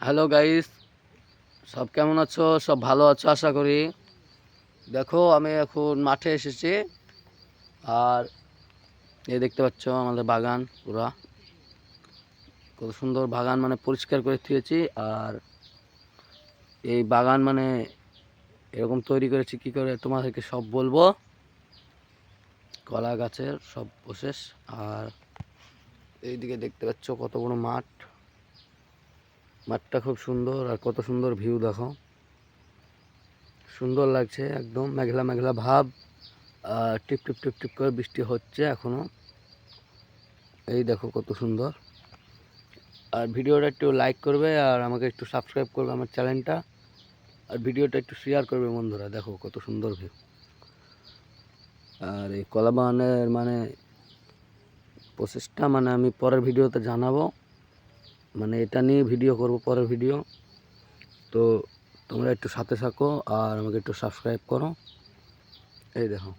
Hello guys, সব কেমন আছো? সব ভালো আছো আশা করি। দেখো আমি এখন মাঠে এসেছি। আর এই দেখতে পাচ্ছ আমাদের বাগান পুরা কত সুন্দর বাগান, মানে পরিষ্কার করে থুয়েছি। আর এই বাগান মানে এরকম তৈরি করেছি কি করে তোমাদেরকে সব বলবো। কলা গাছের সব প্রসেস। আর এইদিকে দেখতে পাচ্ছ কত বড় মাঠ। মাঠটা খুব সুন্দর আর কত সুন্দর ভিউ দেখো, সুন্দর লাগছে একদম মেঘলা মেঘলা ভাব। আর টিপ টিপ টিপ টিপ করে বৃষ্টি হচ্ছে এখনো। এই দেখো কত সুন্দর। আর ভিডিওটা একটু লাইক করবে আর আমাকে একটু সাবস্ক্রাইব করবে আমার চ্যানেলটা। আর ভিডিওটা একটু শেয়ার করবে বন্ধুরা। দেখো কত সুন্দর ভিউ। আর এই কলা বাগানের মানে প্রসেসটা মানে আমি পরের ভিডিওতে জানাবো, মানে এটা নিয়ে ভিডিও করব পরের ভিডিও। তো তোমরা একটু সাথে থাকো আর আমাকে একটু সাবস্ক্রাইব করো। এই দেখো।